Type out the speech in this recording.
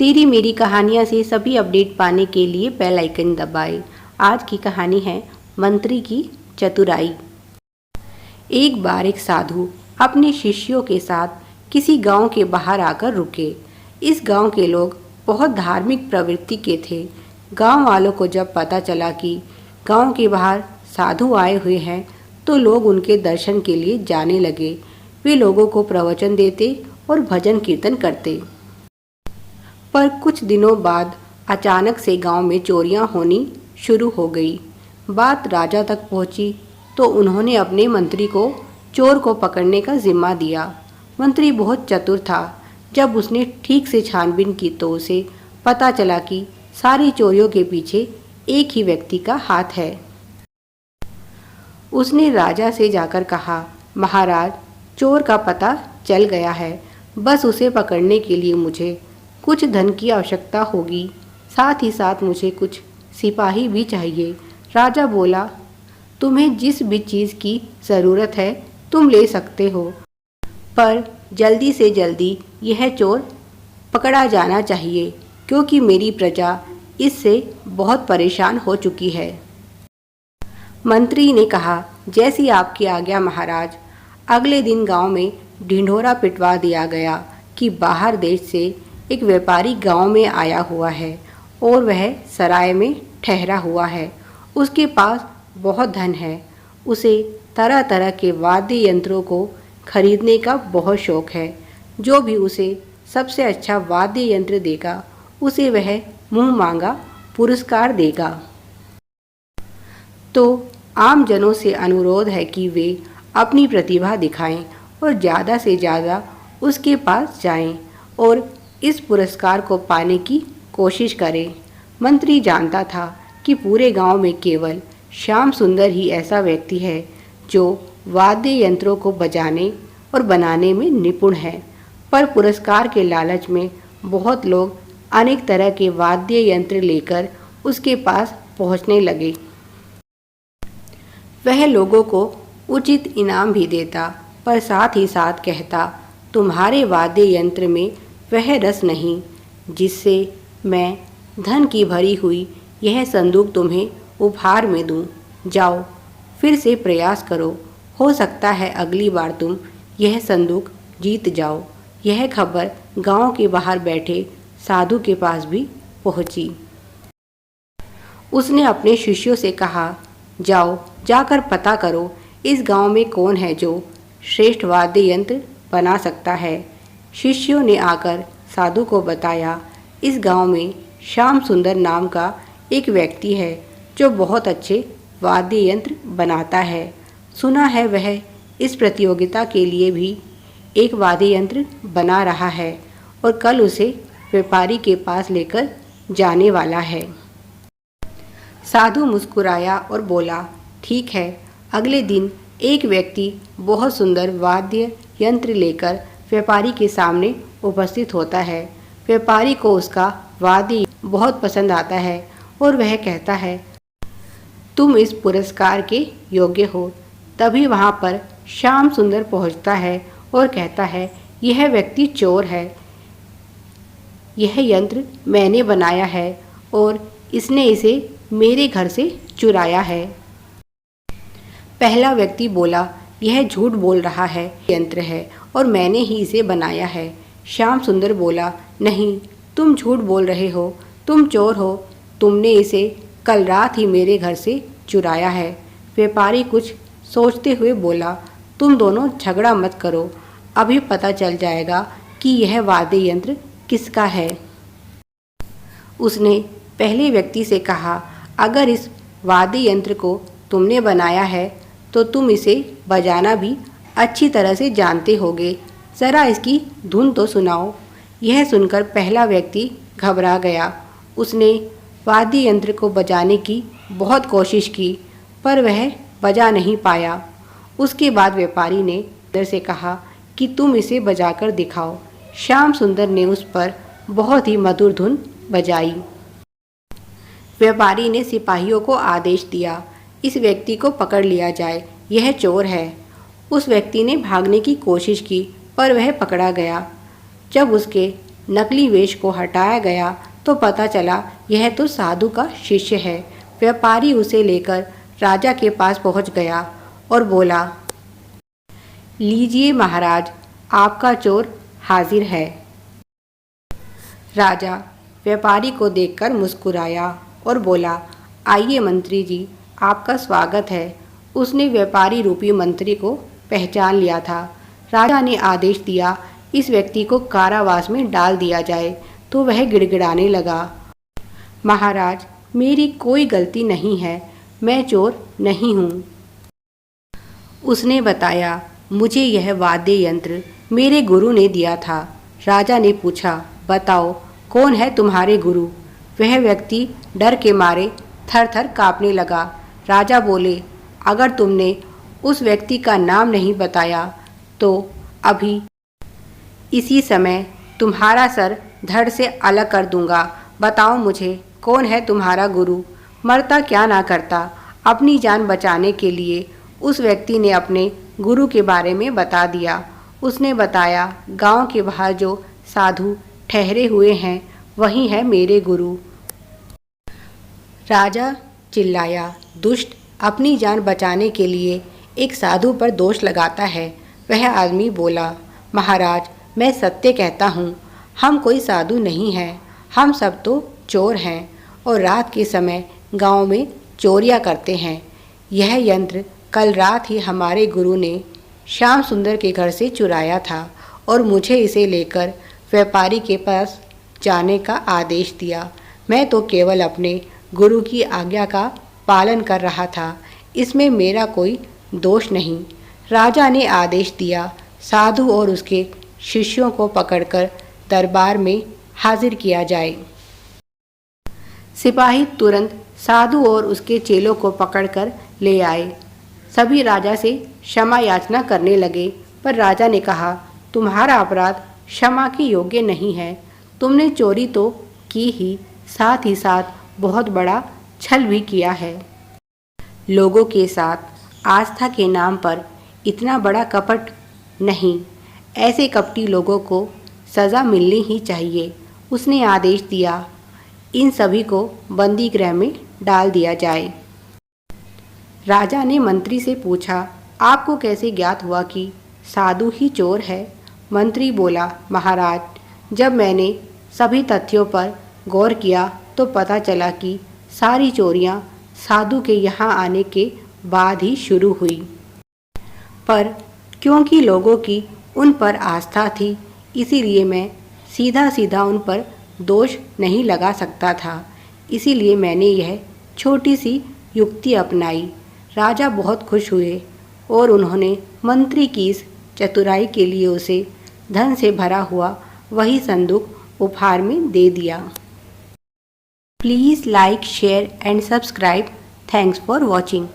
तेरी मेरी कहानियाँ से सभी अपडेट पाने के लिए बेल आइकन दबाएं। आज की कहानी है मंत्री की चतुराई। एक बार एक साधु अपने शिष्यों के साथ किसी गांव के बाहर आकर रुके। इस गांव के लोग बहुत धार्मिक प्रवृत्ति के थे। गांव वालों को जब पता चला कि गांव के बाहर साधु आए हुए हैं तो लोग उनके दर्शन के लिए जाने लगे। वे लोगों को प्रवचन देते और भजन कीर्तन करते। पर कुछ दिनों बाद अचानक से गांव में चोरियां होनी शुरू हो गई। बात राजा तक पहुंची तो उन्होंने अपने मंत्री को चोर को पकड़ने का जिम्मा दिया। मंत्री बहुत चतुर था। जब उसने ठीक से छानबीन की तो उसे पता चला कि सारी चोरियों के पीछे एक ही व्यक्ति का हाथ है। उसने राजा से जाकर कहा, महाराज, चोर का पता चल गया है। बस उसे पकड़ने के लिए मुझे कुछ धन की आवश्यकता होगी, साथ ही साथ मुझे कुछ सिपाही भी चाहिए। राजा बोला, तुम्हें जिस भी चीज़ की ज़रूरत है तुम ले सकते हो, पर जल्दी से जल्दी यह चोर पकड़ा जाना चाहिए, क्योंकि मेरी प्रजा इससे बहुत परेशान हो चुकी है। मंत्री ने कहा, जैसी आपकी आज्ञा महाराज। अगले दिन गांव में ढिंढोरा पिटवा दिया गया कि बाहर देश से एक व्यापारी गांव में आया हुआ है और वह सराय में ठहरा हुआ है। उसके पास बहुत धन है। उसे तरह तरह के वाद्य यंत्रों को खरीदने का बहुत शौक है। जो भी उसे सबसे अच्छा वाद्य यंत्र देगा उसे वह मुंह मांगा पुरस्कार देगा। तो आम जनों से अनुरोध है कि वे अपनी प्रतिभा दिखाएं और ज़्यादा से ज़्यादा उसके पास जाएं और इस पुरस्कार को पाने की कोशिश करें। मंत्री जानता था कि पूरे गांव में केवल श्याम सुंदर ही ऐसा व्यक्ति है जो वाद्य यंत्रों को बजाने और बनाने में निपुण है। पर पुरस्कार के लालच में बहुत लोग अनेक तरह के वाद्य यंत्र लेकर उसके पास पहुंचने लगे। वह लोगों को उचित इनाम भी देता, पर साथ ही साथ कहता, तुम्हारे वाद्य यंत्र में वह रस नहीं जिससे मैं धन की भरी हुई यह संदूक तुम्हें उपहार में दूं। जाओ, फिर से प्रयास करो, हो सकता है अगली बार तुम यह संदूक जीत जाओ। यह खबर गांव के बाहर बैठे साधु के पास भी पहुंची। उसने अपने शिष्यों से कहा, जाओ, जाकर पता करो इस गांव में कौन है जो श्रेष्ठ वाद्य यंत्र बना सकता है। शिष्यों ने आकर साधु को बताया, इस गांव में श्याम सुंदर नाम का एक व्यक्ति है जो बहुत अच्छे वाद्य यंत्र बनाता है। सुना है वह इस प्रतियोगिता के लिए भी एक वाद्य यंत्र बना रहा है और कल उसे व्यापारी के पास लेकर जाने वाला है। साधु मुस्कुराया और बोला, ठीक है। अगले दिन एक व्यक्ति बहुत सुंदर वाद्य यंत्र लेकर व्यापारी के सामने उपस्थित होता है। व्यापारी को उसका वाद्य बहुत पसंद आता है और वह कहता है, तुम इस पुरस्कार के योग्य हो। तभी वहाँ पर श्याम सुंदर पहुँचता है और कहता है, यह व्यक्ति चोर है। यह यंत्र मैंने बनाया है और इसने इसे मेरे घर से चुराया है। पहला व्यक्ति बोला, यह झूठ बोल रहा है, यंत्र है और मैंने ही इसे बनाया है। श्याम सुंदर बोला, नहीं, तुम झूठ बोल रहे हो, तुम चोर हो, तुमने इसे कल रात ही मेरे घर से चुराया है। व्यापारी कुछ सोचते हुए बोला, तुम दोनों झगड़ा मत करो, अभी पता चल जाएगा कि यह वाद्य यंत्र किसका है। उसने पहले व्यक्ति से कहा, अगर इस वाद्य यंत्र को तुमने बनाया है तो तुम इसे बजाना भी अच्छी तरह से जानते होगे। ज़रा इसकी धुन तो सुनाओ। यह सुनकर पहला व्यक्ति घबरा गया। उसने वाद्य यंत्र को बजाने की बहुत कोशिश की, पर वह बजा नहीं पाया। उसके बाद व्यापारी ने सुंदर से कहा कि तुम इसे बजाकर दिखाओ। श्याम सुंदर ने उस पर बहुत ही मधुर धुन बजाई। व्यापारी ने सिपाहियों को आदेश दिया, इस व्यक्ति को पकड़ लिया जाए, यह चोर है। उस व्यक्ति ने भागने की कोशिश की, पर वह पकड़ा गया। जब उसके नकली वेश को हटाया गया तो पता चला यह तो साधु का शिष्य है। व्यापारी उसे लेकर राजा के पास पहुंच गया और बोला, लीजिए महाराज, आपका चोर हाजिर है। राजा व्यापारी को देखकर मुस्कुराया और बोला, आइए मंत्री जी, आपका स्वागत है। उसने व्यापारी रूपी मंत्री को पहचान लिया था। राजा ने आदेश दिया, इस व्यक्ति को कारावास में डाल दिया जाए, तो वह गिड़गिड़ाने लगा, महाराज, मेरी कोई गलती नहीं है, मैं चोर नहीं हूँ। उसने बताया, मुझे यह वाद्य यंत्र मेरे गुरु ने दिया था। राजा ने पूछा, बताओ कौन है तुम्हारे गुरु? वह व्यक्ति डर के मारे थर थर काँपने लगा। राजा बोले, अगर तुमने उस व्यक्ति का नाम नहीं बताया तो अभी इसी समय तुम्हारा सर धड़ से अलग कर दूंगा। बताओ मुझे, कौन है तुम्हारा गुरु? मरता क्या ना करता। अपनी जान बचाने के लिए उस व्यक्ति ने अपने गुरु के बारे में बता दिया। उसने बताया, गांव के बाहर जो साधु ठहरे हुए हैं वही है मेरे गुरु। राजा चिल्लाया, दुष्ट अपनी जान बचाने के लिए एक साधु पर दोष लगाता है। वह आदमी बोला, महाराज, मैं सत्य कहता हूँ, हम कोई साधु नहीं हैं, हम सब तो चोर हैं और रात के समय गांव में चोरियाँ करते हैं। यह यंत्र कल रात ही हमारे गुरु ने श्याम सुंदर के घर से चुराया था और मुझे इसे लेकर व्यापारी के पास जाने का आदेश दिया। मैं तो केवल अपने गुरु की आज्ञा का पालन कर रहा था, इसमें मेरा कोई दोष नहीं। राजा ने आदेश दिया, साधु और उसके शिष्यों को पकड़कर दरबार में हाजिर किया जाए। सिपाही तुरंत साधु और उसके चेलों को पकड़कर ले आए। सभी राजा से क्षमा याचना करने लगे, पर राजा ने कहा, तुम्हारा अपराध क्षमा के योग्य नहीं है। तुमने चोरी तो की ही साथ बहुत बड़ा छल भी किया है। लोगों के साथ आस्था के नाम पर इतना बड़ा कपट नहीं, ऐसे कपटी लोगों को सज़ा मिलनी ही चाहिए। उसने आदेश दिया, इन सभी को बंदी गृह में डाल दिया जाए। राजा ने मंत्री से पूछा, आपको कैसे ज्ञात हुआ कि साधु ही चोर है? मंत्री बोला, महाराज, जब मैंने सभी तथ्यों पर गौर किया तो पता चला कि सारी चोरियां साधु के यहाँ आने के बाद ही शुरू हुई। पर क्योंकि लोगों की उन पर आस्था थी, इसीलिए मैं सीधा उन पर दोष नहीं लगा सकता था। इसीलिए मैंने यह छोटी सी युक्ति अपनाई। राजा बहुत खुश हुए और उन्होंने मंत्री की इस चतुराई के लिए उसे धन से भरा हुआ वही संदूक उपहार में दे दिया। Please like, share and subscribe. Thanks for watching.